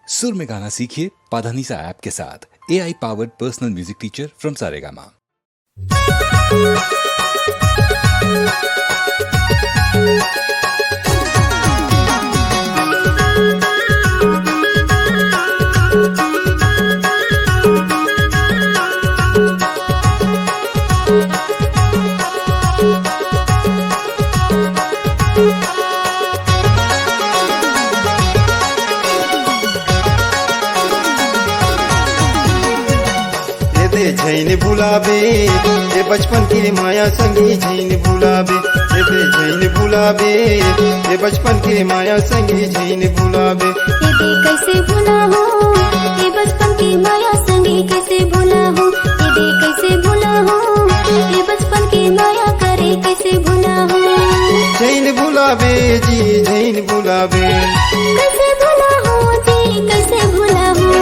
सुर में गाना सीखिए पाधानीसा ऐप के साथ। AI powered personal music teacher from Saregama. झैन भुलाबे ये बचपन की माया संगी झैन भुलाबे झैन भुलाबे ये बचपन की माया संगी झैन भुलाबे ये कैसे भुला हो ये बचपन की माया संगी कैसे भुला हो ये कैसे भुला हो ये बचपन की माया करे कैसे भुला हो झैन भुलाबे जी झैन भुलाबे कैसे भुला हो जी कैसे भुला हो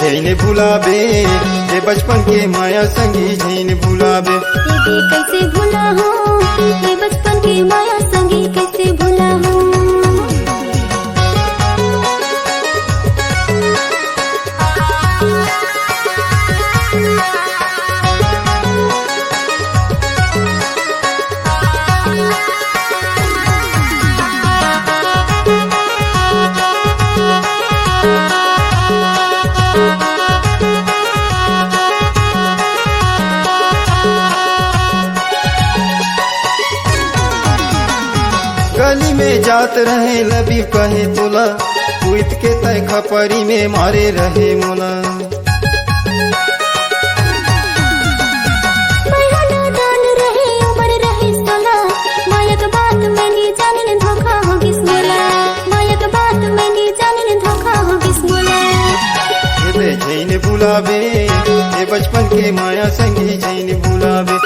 झैन भुलाबे ये बचपन के माया संगी झैन भुलाबे ये कैसे भुला हो ये बचपन की माया संगी कैसे भुला हो। गली में जात रहे लबी कहे तोला कुत के तय खपरी में मारे रहे मोला दान रहे उमर रहे सोला मायक बात में नी जाने धोखा हो किस्मोला मायक बात में नी जाने धोखा हो किस्मोला ये झैन भुलाबे ये बचपन के माया संगी झैन भुलाबे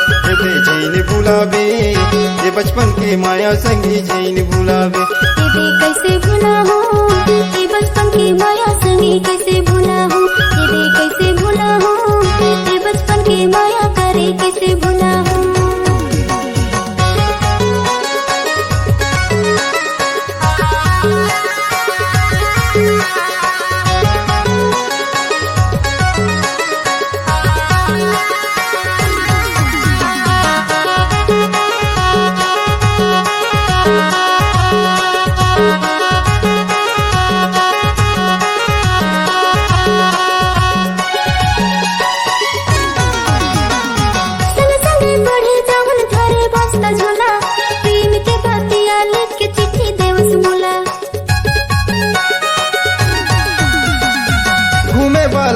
झैन भुलाबे ये बचपन के माया संगी झैन भुलाबे ये कैसे भुला हो ये बचपन की माया संगी कैसे भुला हो ये कैसे भुला हो ये बचपन की माया करे कैसे भुला हो।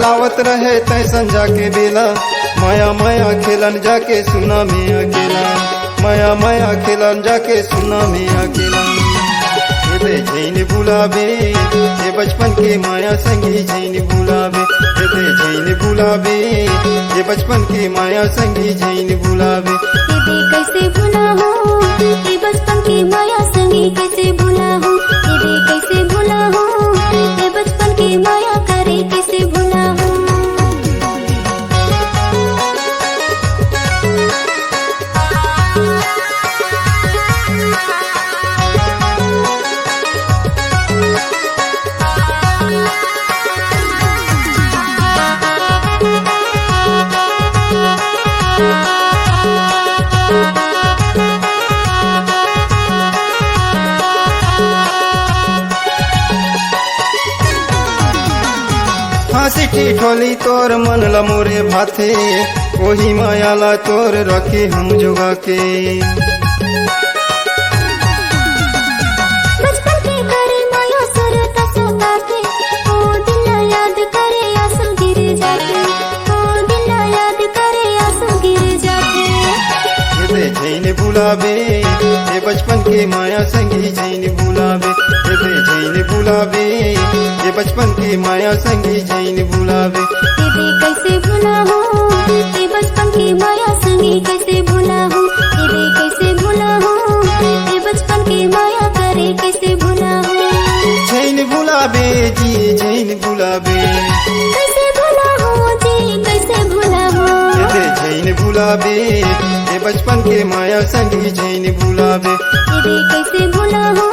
लावत रहे तय संजा के बेला माया माया खेलन जाके सुना में अकेला माया माया खेलन जाके सुना में अकेला ये झैन भुलाबे ये बचपन के माया संगी झैन भुलाबे झैन भुलाबे ये बचपन के माया संगी झैन भुलाबे ये कैसे भुला हो ये बचपन की माया संगी कैसे भुला हो ये कैसे भुला हो ये बचपन की माया करे कैसे भुला हो। हाँसी ठिठोली तोर मन ला मोरे भाथे वही माया ला तोर रखे हम जोगा के बचपन के करे माया सुरता सताते ओ दिल याद करे आंसू गिर जाते ओ दिल याद करे आंसू गिर जाते ये झैन भुलाबे ये बचपन के माया संगी झैन भुलाबे झैन भुलाबे ये बचपन की माया संगी झैन भुलाबे ये कैसे भुला हो ये बचपन की माया संगी कैसे भुला हो ये कैसे भुला हो ये बचपन की माया करे कैसे भुला हो। झैन भुलाबे जी झैन भुलाबे कैसे भुला हो जी कैसे भुला हो झैन भुलाबे ये बचपन के माया संगी झैन भुलाबे ये कैसे भुला हो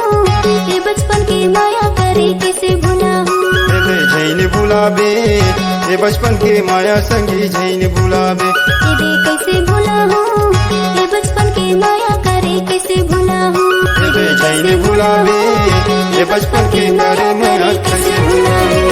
ये बचपन की माया करे कैसे भुला हो। भुलाबे ये बचपन के माया संगी झैन भुलाबे एबे कैसे भुला हो ये बचपन के माया करे कैसे भुला हो झैन भुलाबे ये बचपन के मारे माया कैसे भुलाबे।